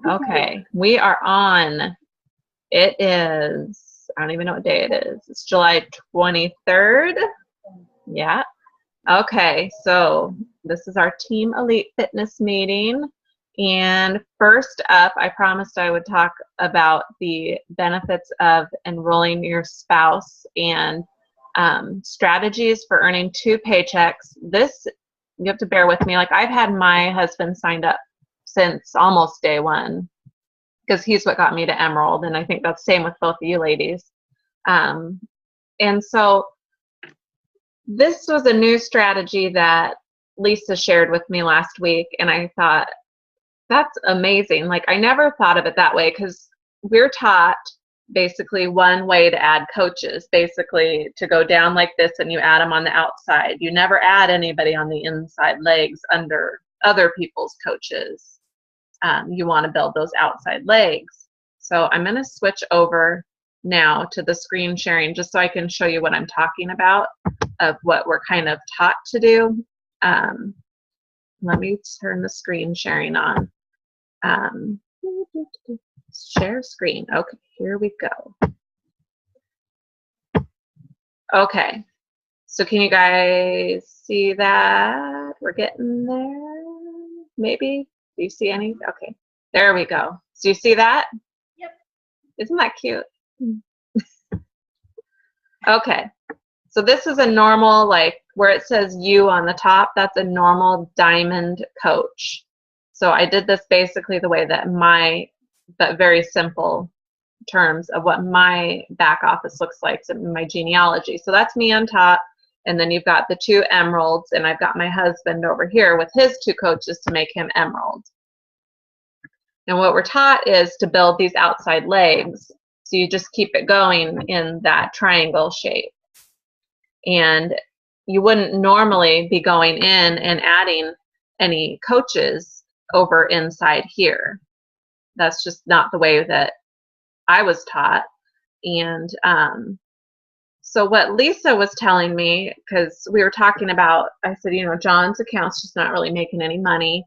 Okay, we are on. It is, I don't even know what day it is. It's July 23rd. Yeah. Okay, so this is our Team Elite Fitness meeting. And first up, I promised I would talk about the benefits of enrolling your spouse and strategies for earning 2 paychecks. This, you have to bear with me. Like, I've had my husband signed up since almost day one, because he's what got me to Emerald, and I think that's the same with both of you ladies. And so this was a new strategy that Lisa shared with me last week, and I thought, that's amazing. Like, I never thought of it that way, because we're taught basically one way to add coaches, basically to go down like this and you add them on the outside. You never add anybody on the inside legs under other people's coaches. You want to build those outside legs. So I'm going to switch over now to the screen sharing just so I can show you what I'm talking about of what we're kind of taught to do. Let me turn the screen sharing on. Share screen. Okay, here we go. Okay, so can you guys see that? We're getting there, maybe? Do you see any? Okay, there we go. So you see that? Yep. Isn't that cute? Okay, so this is a normal, like where it says you on the top, that's a normal diamond coach. So I did this basically the way that but very simple terms of what my back office looks like in my genealogy. So that's me on top. And then you've got the 2 emeralds, and I've got my husband over here with his 2 coaches to make him emerald. And what we're taught is to build these outside legs. So you just keep it going in that triangle shape. And you wouldn't normally be going in and adding any coaches over inside here. That's just not the way that I was taught. And so what Lisa was telling me, because we were talking about, I said, you know, John's account's just not really making any money.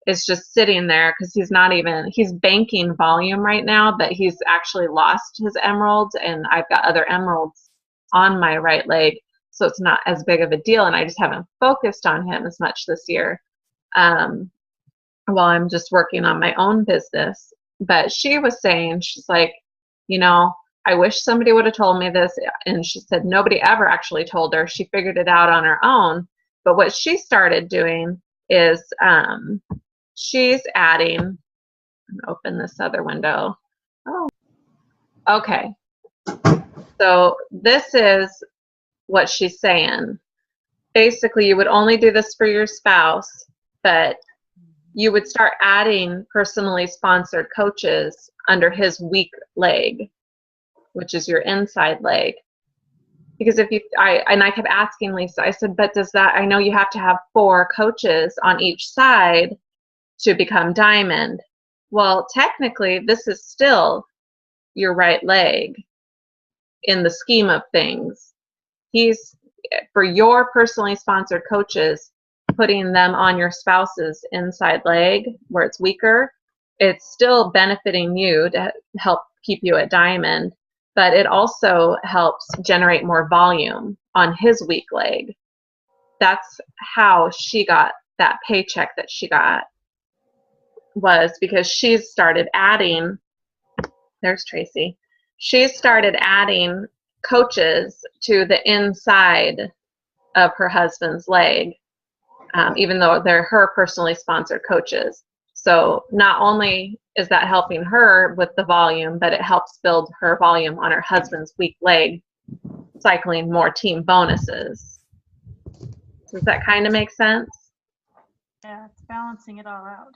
It's just sitting there because he's banking volume right now, but he's actually lost his emeralds, and I've got other emeralds on my right leg, so it's not as big of a deal, and I just haven't focused on him as much this year while I'm just working on my own business. But she was saying, she's like, you know, I wish somebody would have told me this. And she said nobody ever actually told her. She figured it out on her own. But what she started doing is she's adding, I'm gonna open this other window. Oh, okay. So this is what she's saying. Basically, you would only do this for your spouse, but you would start adding personally sponsored coaches under his weak leg, which is your inside leg. Because I kept asking Lisa, I said, but does that, I know you have to have 4 coaches on each side to become diamond. Well, technically, this is still your right leg in the scheme of things. For your personally sponsored coaches, putting them on your spouse's inside leg where it's weaker, it's still benefiting you to help keep you at diamond, but it also helps generate more volume on his weak leg. That's how she got that paycheck that she got, was because she's started adding, there's Tracy, she started adding coaches to the inside of her husband's leg, even though they're her personally sponsored coaches. So not only is that helping her with the volume, but it helps build her volume on her husband's weak leg, cycling more team bonuses. Does that kind of make sense? Yeah, it's balancing it all out.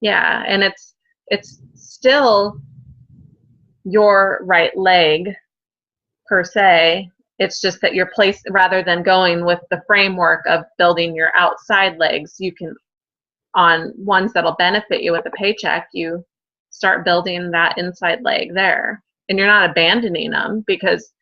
Yeah, and it's still your right leg per se. It's just that you're placed, rather than going with the framework of building your outside legs, you can, on ones that'll benefit you with a paycheck, you start building that inside leg there. And you're not abandoning them, because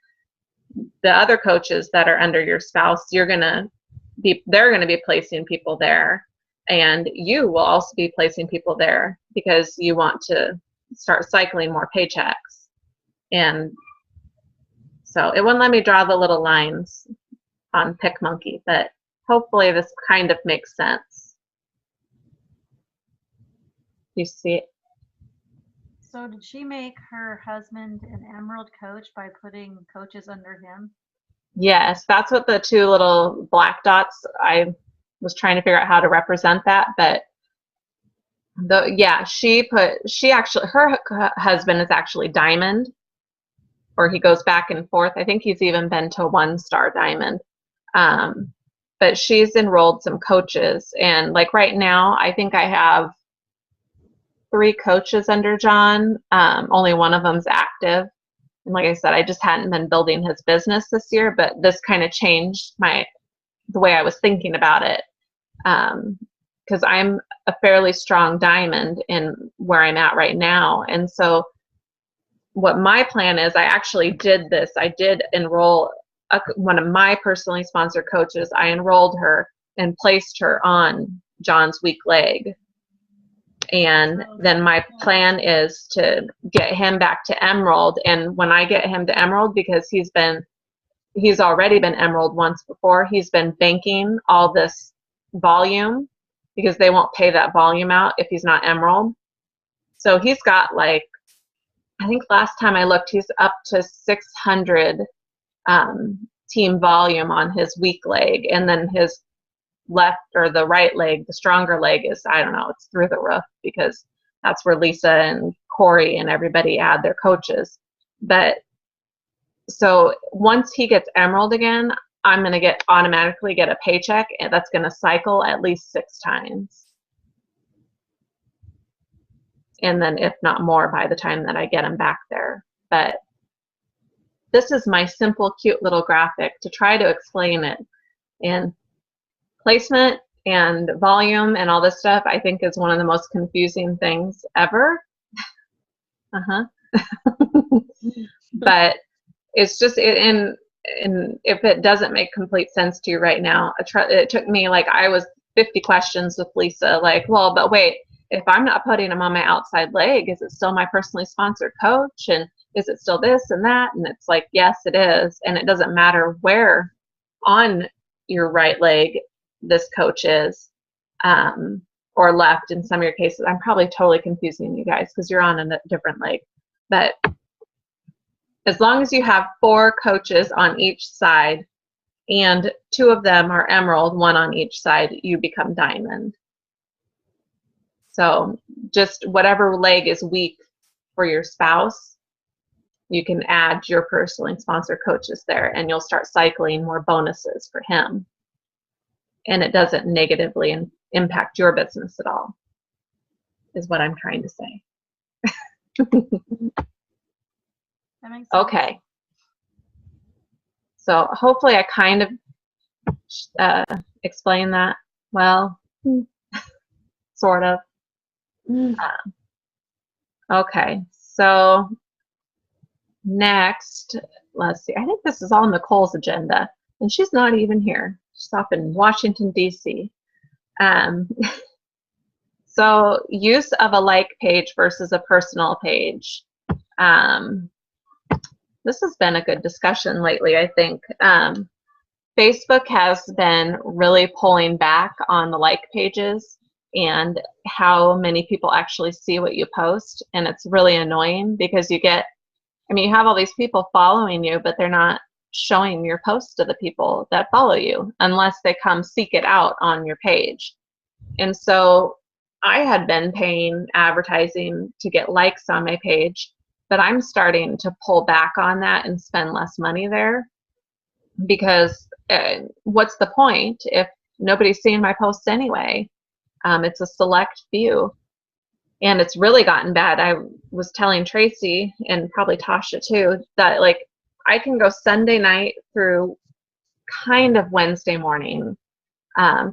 the other coaches that are under your spouse, they're going to be placing people there. And you will also be placing people there because you want to start cycling more paychecks. And so it wouldn't let me draw the little lines on PicMonkey, but hopefully this kind of makes sense. You see it? So did she make her husband an Emerald coach by putting coaches under him? Yes, that's what the two little black dots, I was trying to figure out how to represent that, but yeah, her husband is actually Diamond, or he goes back and forth. I think he's even been to 1-star Diamond. But she's enrolled some coaches, and like right now, I think I have 3 coaches under John. Only one of them's active. And like I said, I just hadn't been building his business this year, but this kind of changed the way I was thinking about it. Because I'm a fairly strong Diamond in where I'm at right now. And so what my plan is, I actually did this. I did enroll one of my personally sponsored coaches. I enrolled her and placed her on John's weak leg. And then my plan is to get him back to Emerald. And when I get him to Emerald, because he's already been Emerald once before, he's been banking all this volume because they won't pay that volume out if he's not Emerald. So he's got, like, I think last time I looked, he's up to 600 team volume on his weak leg. And then his left or the right leg, the stronger leg, is, I don't know, it's through the roof because that's where Lisa and Corey and everybody add their coaches. But so once he gets Emerald again, I'm going to automatically get a paycheck, and that's going to cycle at least 6 times. And then if not more by the time that I get him back there. But this is my simple, cute little graphic to try to explain it. And placement and volume and all this stuff, I think, is one of the most confusing things ever. But it's just, and if it doesn't make complete sense to you right now, it took me, like, I was 50 questions with Lisa, like, well, but wait, if I'm not putting him on my outside leg, is it still my personally sponsored coach? And is it still this and that? And it's like, yes, it is. And it doesn't matter where on your right leg this coach is, or left in some of your cases. I'm probably totally confusing you guys because you're on a different leg. But as long as you have 4 coaches on each side and 2 of them are Emerald, 1 on each side, you become Diamond. So just whatever leg is weak for your spouse, you can add your personally sponsored coaches there, and you'll start cycling more bonuses for him. And it doesn't negatively impact your business at all, is what I'm trying to say. That makes sense. Okay. So hopefully I kind of explained that well, sort of. Okay, so next, let's see. I think this is all Nicole's agenda, and she's not even here. She's up in Washington, D.C. So use of a like page versus a personal page. This has been a good discussion lately, I think. Facebook has been really pulling back on the like pages and how many people actually see what you post. And it's really annoying because you have all these people following you, but they're not showing your post to the people that follow you unless they come seek it out on your page. And so I had been paying advertising to get likes on my page, but I'm starting to pull back on that and spend less money there because what's the point if nobody's seeing my posts anyway? It's a select few. And it's really gotten bad. I was telling Tracy and probably Tasha too that, like, I can go Sunday night through kind of Wednesday morning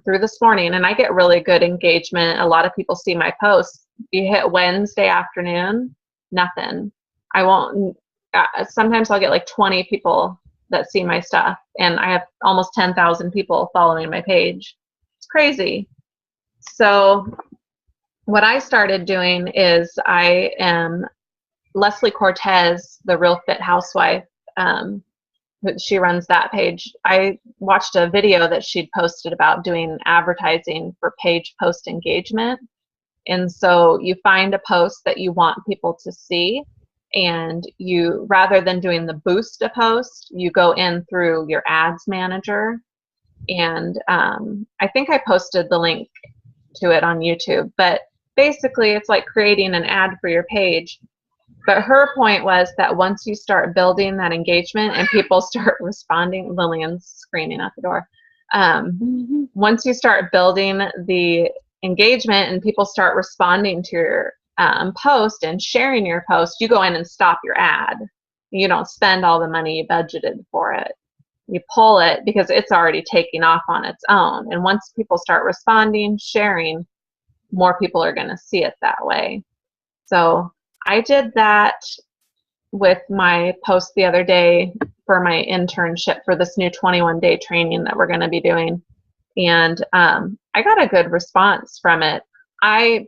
through this morning, and I get really good engagement. A lot of people see my posts. You hit Wednesday afternoon, nothing. I won't. Sometimes I'll get like 20 people that see my stuff, and I have almost 10,000 people following my page. It's crazy. So what I started doing is I am Leslie Cortez, the Real Fit Housewife. She runs that page. I watched a video that she'd posted about doing advertising for page post engagement. And so you find a post that you want people to see, and you, rather than doing the boost a post, you go in through your ads manager. And I think I posted the link to it on YouTube, but basically it's like creating an ad for your page. But her point was that once you start building that engagement and people start responding, Lillian's screaming at the door. Once you start building the engagement and people start responding to your post and sharing your post, you go in and stop your ad. You don't spend all the money you budgeted for it. You pull it because it's already taking off on its own. And once people start responding, sharing, more people are going to see it that way. So I did that with my post the other day for my internship for this new 21-day training that we're going to be doing. And I got a good response from it. I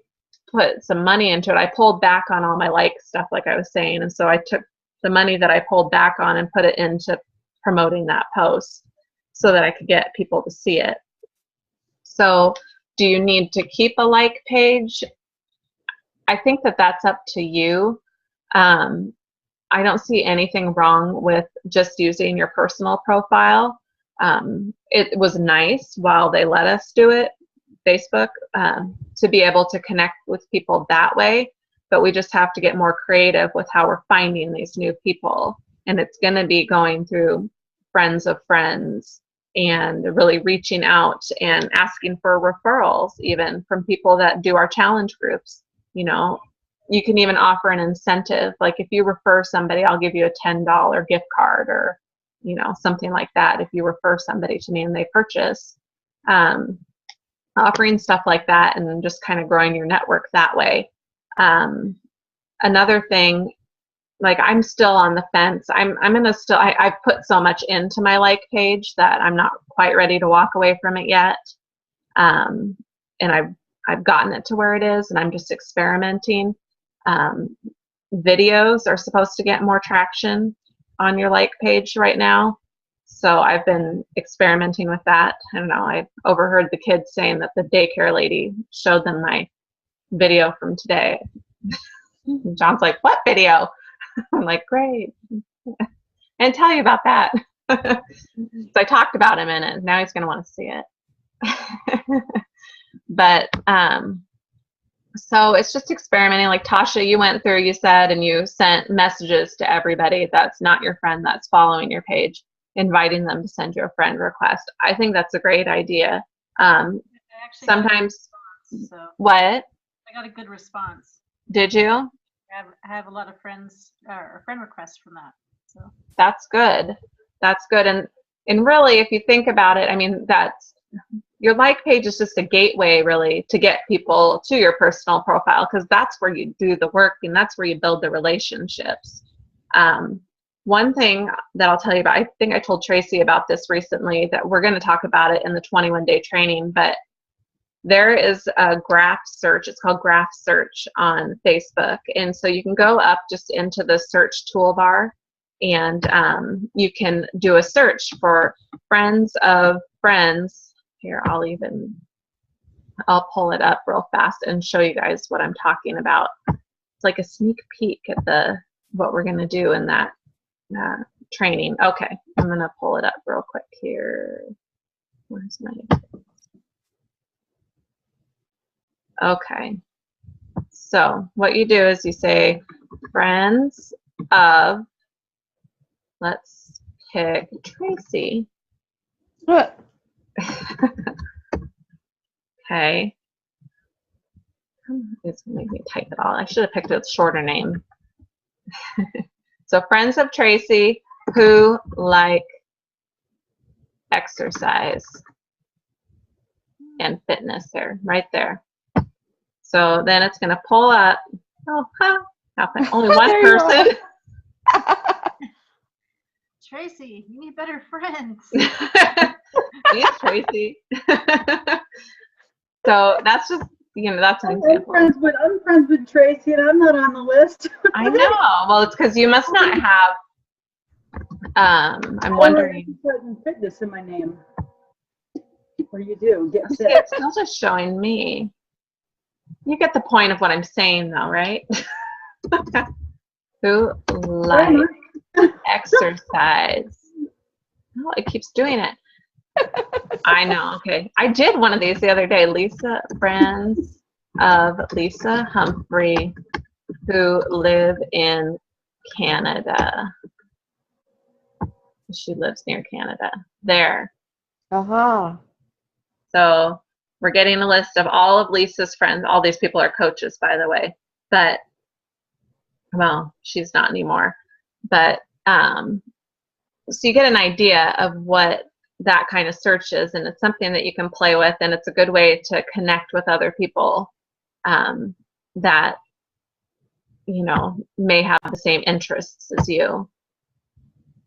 put some money into it. I pulled back on all my like stuff, like I was saying. And so I took the money that I pulled back on and put it into promoting that post so that I could get people to see it. So do you need to keep a like page? I think that that's up to you. I don't see anything wrong with just using your personal profile. It was nice while they let us do it, Facebook, to be able to connect with people that way. But we just have to get more creative with how we're finding these new people. And it's going to be going through friends of friends and really reaching out and asking for referrals, even from people that do our challenge groups. You know, you can even offer an incentive. Like if you refer somebody, I'll give you a $10 gift card, or, you know, something like that. If you refer somebody to me and they purchase, offering stuff like that and just kind of growing your network that way. Another thing, like I'm still on the fence. I'm gonna still, I've put so much into my like page that I'm not quite ready to walk away from it yet. And I've gotten it to where it is, and I'm just experimenting. Videos are supposed to get more traction on your like page right now. So I've been experimenting with that. I don't know, I overheard the kids saying that the daycare lady showed them my video from today. John's like, what video? I'm like, great. And tell you about that. So I talked about him in it. Now he's going to want to see it. But so it's just experimenting. Like Tasha, you went through, you said, and you sent messages to everybody that's not your friend that's following your page, inviting them to send you a friend request. I think that's a great idea. Sometimes, what? I got a good response. Did you? I have a lot of friends or friend requests from that. So that's good. That's good. And really, if you think about it, I mean, that's, your like page is just a gateway really to get people to your personal profile, because that's where you do the work and that's where you build the relationships. One thing that I'll tell you about, I think I told Tracy about this recently, that we're going to talk about it in the 21-day training, but there is a graph search. It's called Graph Search on Facebook. And so you can go up just into the search toolbar, and you can do a search for friends of friends. Here, I'll pull it up real fast and show you guys what I'm talking about. It's like a sneak peek at what we're going to do in that training. Okay, I'm going to pull it up real quick here. Where's my... Okay, so what you do is you say friends of, let's pick Tracy. What? Okay. It's going to make me type it all. I should have picked a shorter name. So friends of Tracy who like exercise and fitness, there, right there. So then it's going to pull up. Oh, only one person. Tracy, you need better friends. Yes, Tracy. So that's just, that's an I'm example. friends with Tracy, and I'm not on the list. I know. Well, it's because you must not have. I'm wondering. Exercise and fitness in my name. Or you do get See, fit. it's still just showing me. You get the point of what I'm saying, though, right? Who likes exercise? Oh, it keeps doing it. I know. Okay. I did one of these the other day. Lisa, friends of Lisa Humphrey, who live in Canada. She lives near Canada. There. Uh-huh. So we're getting a list of all of Lisa's friends. All these people are coaches, by the way. But, well, she's not anymore. But, so you get an idea of what that kind of search is, and it's something that you can play with, and it's a good way to connect with other people that, may have the same interests as you.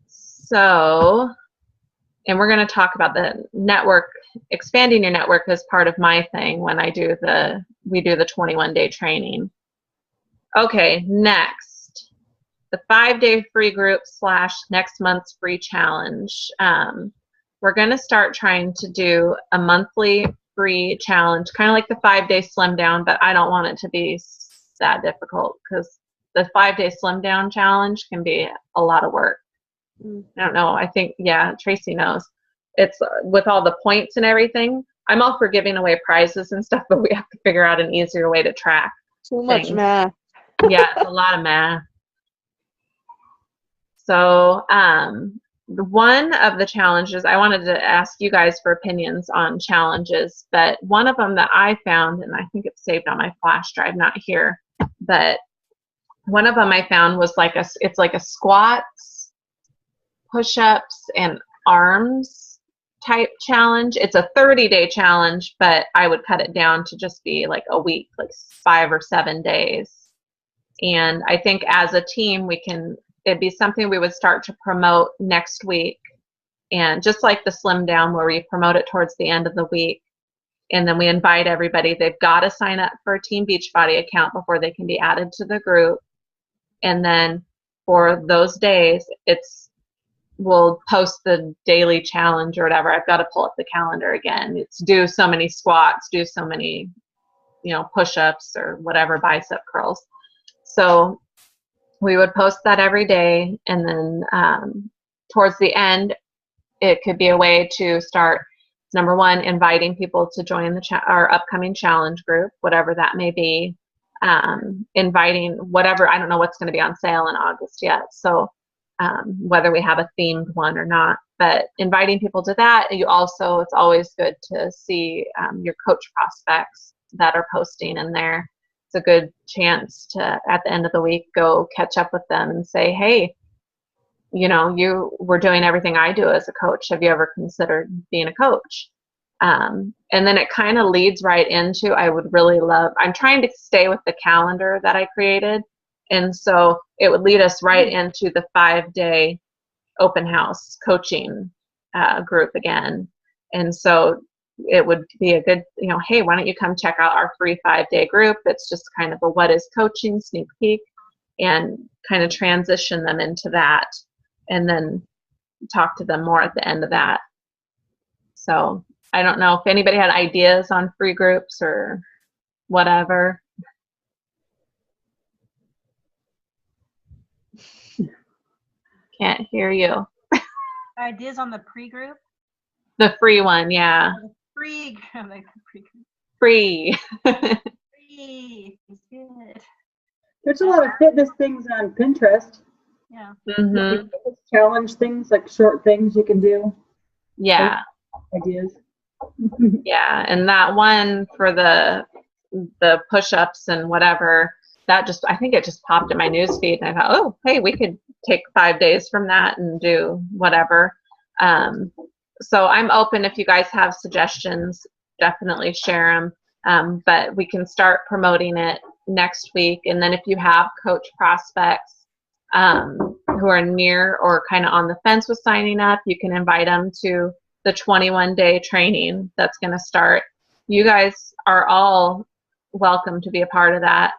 So, and we're going to talk about the network, expanding your network as part of my thing when we do the 21-day training. Okay, next, the 5-day free group / next month's free challenge. We're going to start trying to do a monthly free challenge, kind of like the 5-day slim down, but I don't want it to be that difficult because the 5-day slim down challenge can be a lot of work. I don't know. I think, Tracy knows. It's with all the points and everything. I'm all for giving away prizes and stuff, but we have to figure out an easier way to track Too much things. math. Yeah, it's a lot of math. So one of the challenges, I wanted to ask you guys for opinions on challenges, but one of them that I found, and I think it's saved on my flash drive, not here, but one of them I found was it's like a squats, push-ups, and arms type challenge. It's a 30-day challenge, but I would cut it down to just be like a week, like 5 or 7 days. And I think as a team, it'd be something we would start to promote next week. And just like the slim down where we promote it towards the end of the week, and then we invite everybody. They've got to sign up for a Team Beachbody account before they can be added to the group. And then for those days, we'll post the daily challenge or whatever. I've got to pull up the calendar again. It's do so many squats, do so many, push-ups or whatever, bicep curls. So we would post that every day. And then towards the end, it could be a way to start, number one, inviting people to join our upcoming challenge group, whatever that may be. Inviting whatever, I don't know what's going to be on sale in August yet. So whether we have a themed one or not, but inviting people to that. It's always good to see your coach prospects that are posting in there. It's a good chance to, at the end of the week, go catch up with them and say, hey, you were doing everything I do as a coach. Have you ever considered being a coach? And then it kind of leads right into, I'm trying to stay with the calendar that I created. And so it would lead us right into the 5-day open house coaching group again. And so it would be a good, hey, why don't you come check out our free 5-day group? It's just kind of a what is coaching sneak peek, and kind of transition them into that and then talk to them more at the end of that. So I don't know if anybody had ideas on free groups or whatever. Can't hear you. Ideas on the pre-group? The free one, yeah. Free. I like the pre-group. Free. Free is good. There's a lot of fitness things on Pinterest. Yeah. Mm-hmm. Challenge things, like short things you can do. Yeah. Ideas. Yeah, and that one for the push-ups and whatever, I think it just popped in my news feed, and I thought, oh, hey, we could take 5 days from that and do whatever. So I'm open. If you guys have suggestions, definitely share them. But we can start promoting it next week. And then if you have coach prospects who are near or kind of on the fence with signing up, you can invite them to the 21-day training that's going to start you guys are all welcome to be a part of that.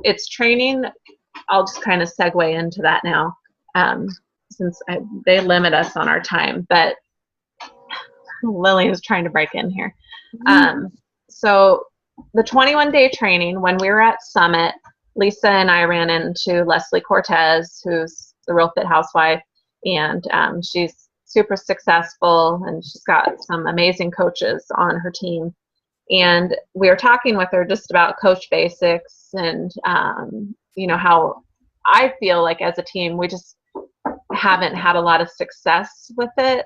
It's training. I'll just kind of segue into that now, since they limit us on our time, but Lily is trying to break in here. So the 21-day training, when we were at Summit, Lisa and I ran into Leslie Cortez, who's the Real Fit Housewife, and she's super successful, and she's got some amazing coaches on her team. And we were talking with her just about Coach Basics and, you know, how I feel like as a team, we just haven't had a lot of success with it.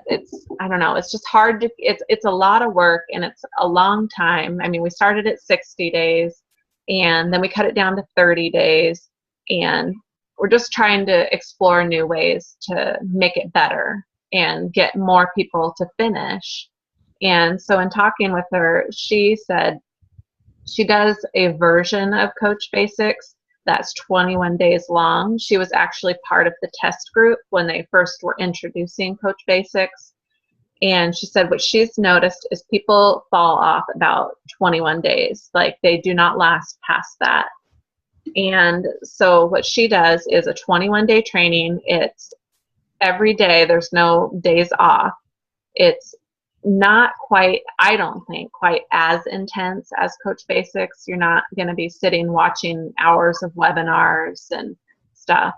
I don't know, it's just hard to, it's a lot of work, and it's a long time. I mean, we started at 60 days and then we cut it down to 30 days, and we're just trying to explore new ways to make it better and get more people to finish. And so in talking with her, she said she does a version of Coach Basics that's 21 days long. She was actually part of the test group when they first were introducing Coach Basics. And she said what she's noticed is people fall off about 21 days. Like, they do not last past that. And so what she does is a 21-day training. It's every day. There's no days off. It's not quite, I don't think, quite as intense as Coach Basics. You're not going to be sitting watching hours of webinars and stuff.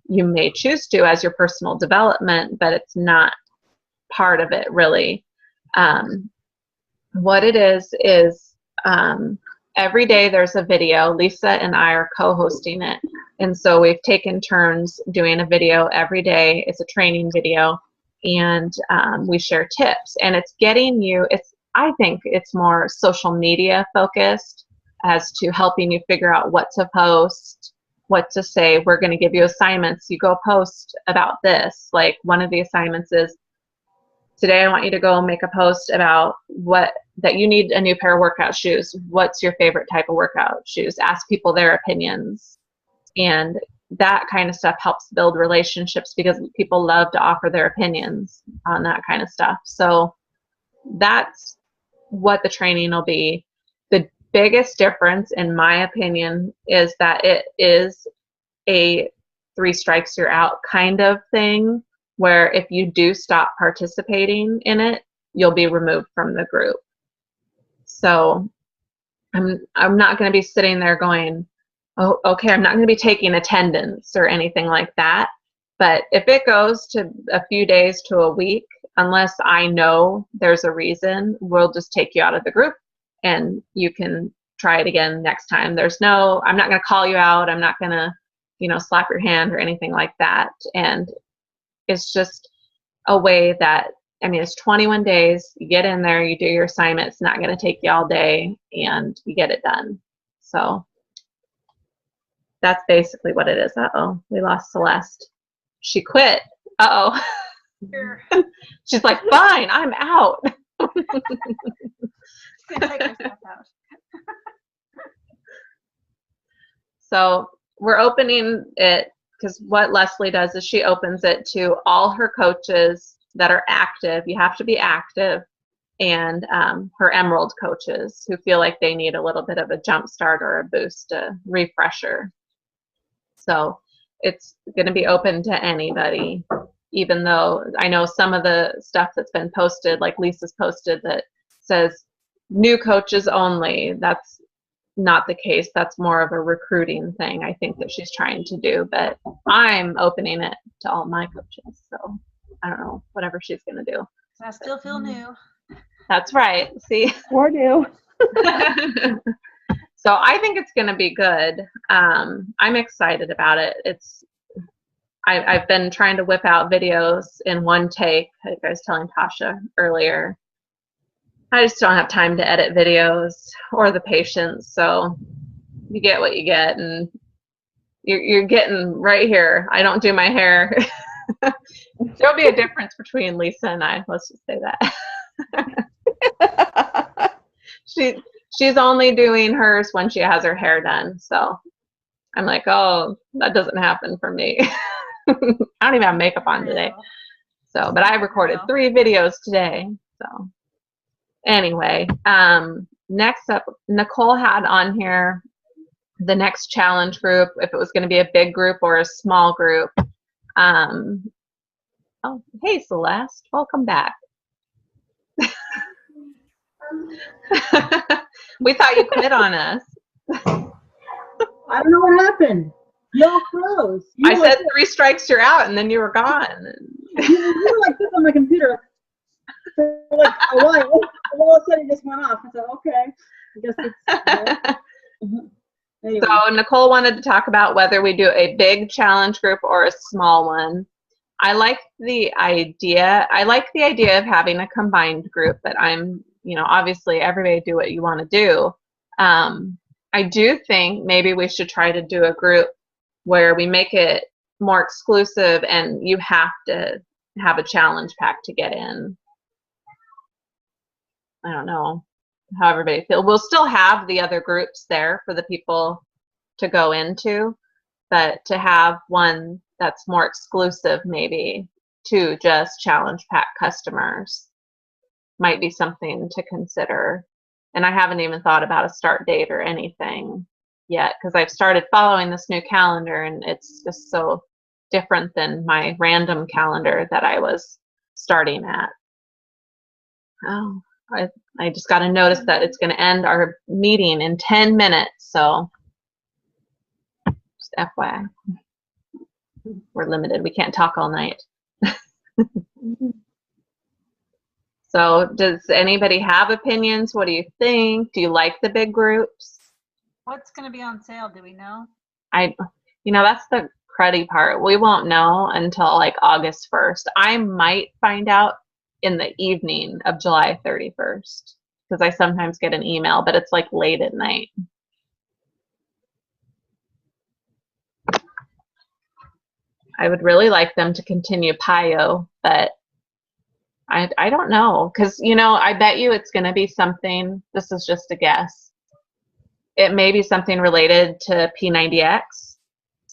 You may choose to as your personal development, but it's not part of it really. What it is every day there's a video. Lisa and I are co-hosting it. And so we've taken turns doing a video every day. It's a training video. And we share tips, and it's getting you, I think it's more social media focused as to helping you figure out what to post, what to say. We're going to give you assignments. You go post about this. Like, one of the assignments is, today I want you to go make a post about that you need a new pair of workout shoes. What's your favorite type of workout shoes? Ask people their opinions. And that kind of stuff helps build relationships, because people love to offer their opinions on that kind of stuff. So that's what the training will be. The biggest difference, in my opinion, is that it is a 3 strikes you're out kind of thing, where if you do stop participating in it, you'll be removed from the group. So I'm not going to be sitting there going, oh, okay, I'm not going to be taking attendance or anything like that. But if it goes to a few days to a week, unless I know there's a reason, we'll just take you out of the group and you can try it again next time. I'm not going to call you out. I'm not going to, slap your hand or anything like that. And it's just a way that, it's 21 days. You get in there, you do your assignment. It's not going to take you all day, and you get it done. So that's basically what it is. Uh-oh, we lost Celeste. She quit. Uh-oh. Sure. She's like, fine, I'm out. Take yourself out. So we're opening it, because what Leslie does is she opens it to all her coaches that are active. You have to be active. And her Emerald coaches who feel like they need a little bit of a jump start or a boost, a refresher. So it's going to be open to anybody, even though I know some of the stuff that's been posted, like Lisa's posted, that says new coaches only. That's not the case. That's more of a recruiting thing, I think, that she's trying to do. But I'm opening it to all my coaches. So I don't know, whatever she's going to do. I still feel new. That's right. See? Or do. So I think it's going to be good. I'm excited about it. I've been trying to whip out videos in one take, like I was telling Tasha earlier. I just don't have time to edit videos or the patience. So you get what you get, and you're getting right here. I don't do my hair. There'll be a difference between Lisa and I. Let's just say that. She's only doing hers when she has her hair done. So I'm like, oh, that doesn't happen for me. I don't even have makeup on today. So, but I recorded 3 videos today. So Anyway, next up, Nicole had on here the next challenge group, if it was going to be a big group or a small group. Oh, hey, Celeste, welcome back. We thought you quit on us. I don't know what happened. No froze. I said 3 strikes, you're out, and then you were gone. You were like this on my computer for like a while. And all of a sudden it just went off. I thought, okay, I guess it's. Anyway. So Nicole wanted to talk about whether we do a big challenge group or a small one. I like the idea. I like the idea of having a combined group, but I'm, obviously everybody do what you want to do. I do think maybe we should try to do a group where we make it more exclusive and you have to have a challenge pack to get in. I don't know how everybody feels. We'll still have the other groups there for the people to go into, but to have one that's more exclusive maybe to just challenge pack customers might be something to consider. And I haven't even thought about a start date or anything yet because I've started following this new calendar and it's just so different than my random calendar that I was starting at. Oh, I just got to notice that it's going to end our meeting in 10 minutes. So just FYI, we're limited. We can't talk all night. So does anybody have opinions? What do you think? Do you like the big groups? What's going to be on sale? Do we know? That's the cruddy part. We won't know until like August 1st. I might find out in the evening of July 31st because I sometimes get an email, but it's like late at night. I would really like them to continue PIO, but I don't know because, I bet you it's going to be something, this is just a guess. It may be something related to P90X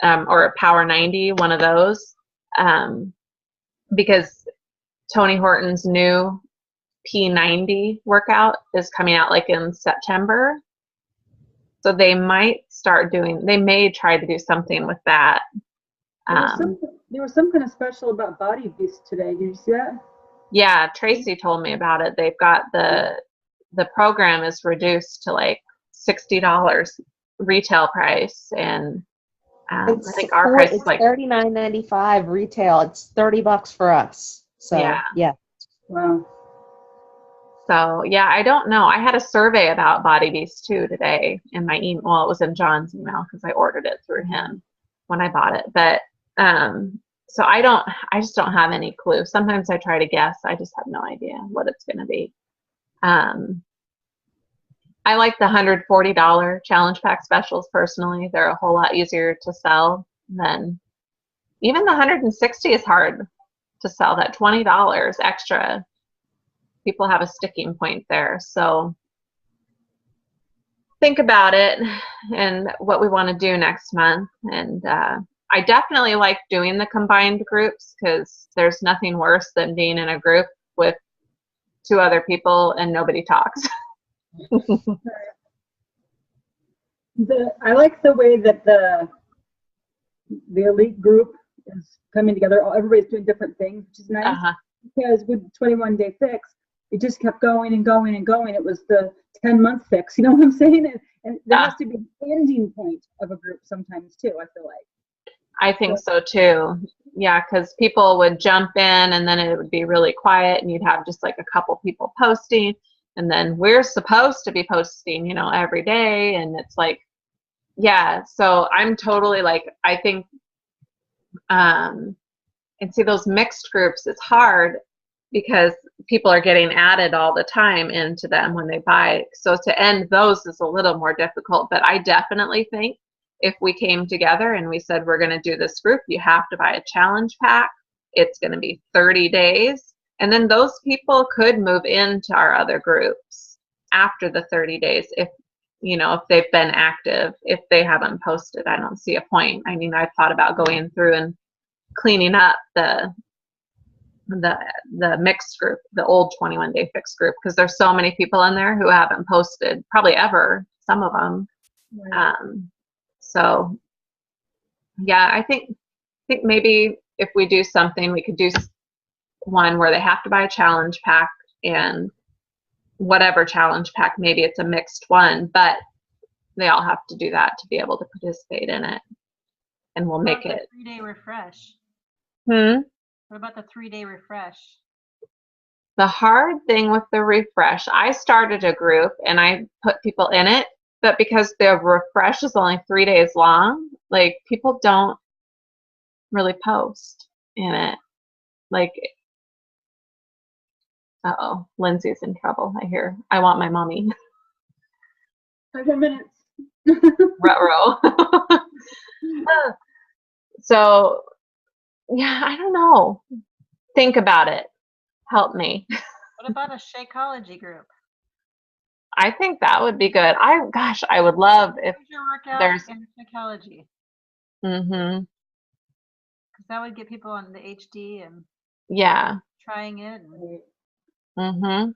or Power 90, one of those, because Tony Horton's new P90 workout is coming out like in September. So they may try to do something with that. There was some kind of special about Body Beast today. Did you see that? Yeah, Tracy told me about it. They've got the program is reduced to like $60 retail price, and I think our price is like $39.95 retail. It's $30 for us. So yeah. Wow. So yeah, I don't know. I had a survey about Body Beast too today in my email. Well, it was in John's email because I ordered it through him when I bought it. But so I just don't have any clue. Sometimes I try to guess. I just have no idea what it's going to be. I like the $140 challenge pack specials personally. They're a whole lot easier to sell than even the $160 is hard to sell. That $20 extra, people have a sticking point there. So think about it and what we want to do next month. And I definitely like doing the combined groups because there's nothing worse than being in a group with 2 other people and nobody talks. I like the way that the elite group is coming together. Everybody's doing different things, which is nice. Because with 21 Day Fix, it just kept going and going and going. It was the 10-month fix. You know what I'm saying? And there has to be an ending point of a group sometimes too, I feel like. I think so too. Yeah, because people would jump in and then it would be really quiet and you'd have just like a couple people posting. And then we're supposed to be posting, every day. And it's like, yeah, so I'm totally like, I think, and see those mixed groups, it's hard because people are getting added all the time into them when they buy. So to end those is a little more difficult, but I definitely think if we came together and we said, we're going to do this group, you have to buy a challenge pack. It's going to be 30 days. And then those people could move into our other groups after the 30 days if they've been active. If they haven't posted, I don't see a point. I mean, I've thought about going through and cleaning up the the mixed group, the old 21 Day Fix group, because there's so many people in there who haven't posted probably ever, some of them. Right. So yeah, I think maybe if we do something, we could do one where they have to buy a challenge pack, and whatever challenge pack, maybe it's a mixed one, but they all have to do that to be able to participate in it. And we'll make it. 3-day refresh. What about the 3-day refresh? The hard thing with the refresh, I started a group and I put people in it, but because the refresh is only 3 days long, like people don't really post in it. Like, uh-oh, Lindsay's in trouble, I hear. I want my mommy. 5 more minutes. Ruh-roh. So, yeah, I don't know. Think about it. Help me. What about a Shakeology group? I think that would be good. I would love if Where's your workout there's. in Shakeology? Mm-hmm. Because that would get people on the HD and Yeah. trying it. Mm-hmm.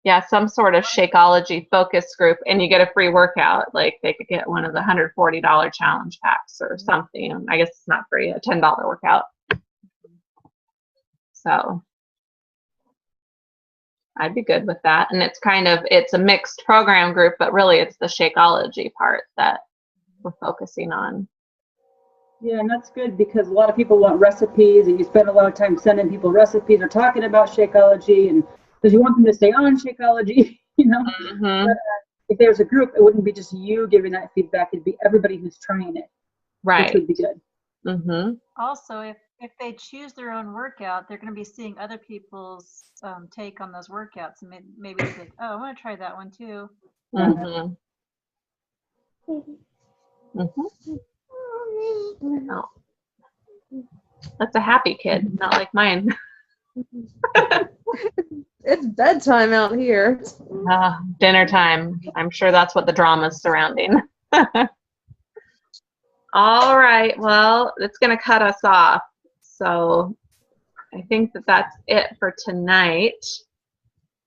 Yeah, some sort of Shakeology focus group, and you get a free workout. Like they could get one of the $140 challenge packs or something. I guess it's not free, a $10 workout. So I'd be good with that. And it's a mixed program group, but really it's the Shakeology part that we're focusing on. Yeah, and that's good because a lot of people want recipes, and you spend a lot of time sending people recipes or talking about Shakeology, and because you want them to stay on Shakeology, you know. Mm-hmm. But if there's a group, it wouldn't be just you giving that feedback; it'd be everybody who's trying it, Right. which would be good. Mm-hmm. Also, if they choose their own workout, they're going to be seeing other people's take on those workouts, and maybe they think, oh, I want to try that one too. Mm-hmm. Mm-hmm. Oh. That's a happy kid, not like mine. It's bedtime out here. Dinner time. I'm sure that's what the drama's surrounding. All right. Well, it's going to cut us off. So I think that's it for tonight.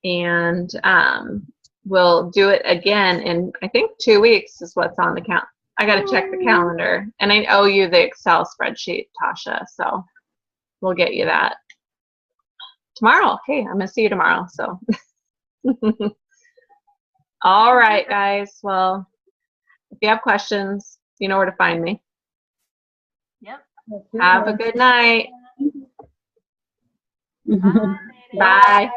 And we'll do it again in, I think, 2 weeks is what's on the count. I got to check the calendar. And I owe you the Excel spreadsheet, Tasha. So we'll get you that tomorrow. Hey, I'm going to see you tomorrow. So. All right, guys. Well, if you have questions, you know where to find me. Yep. Have a good night. Bye. Bye.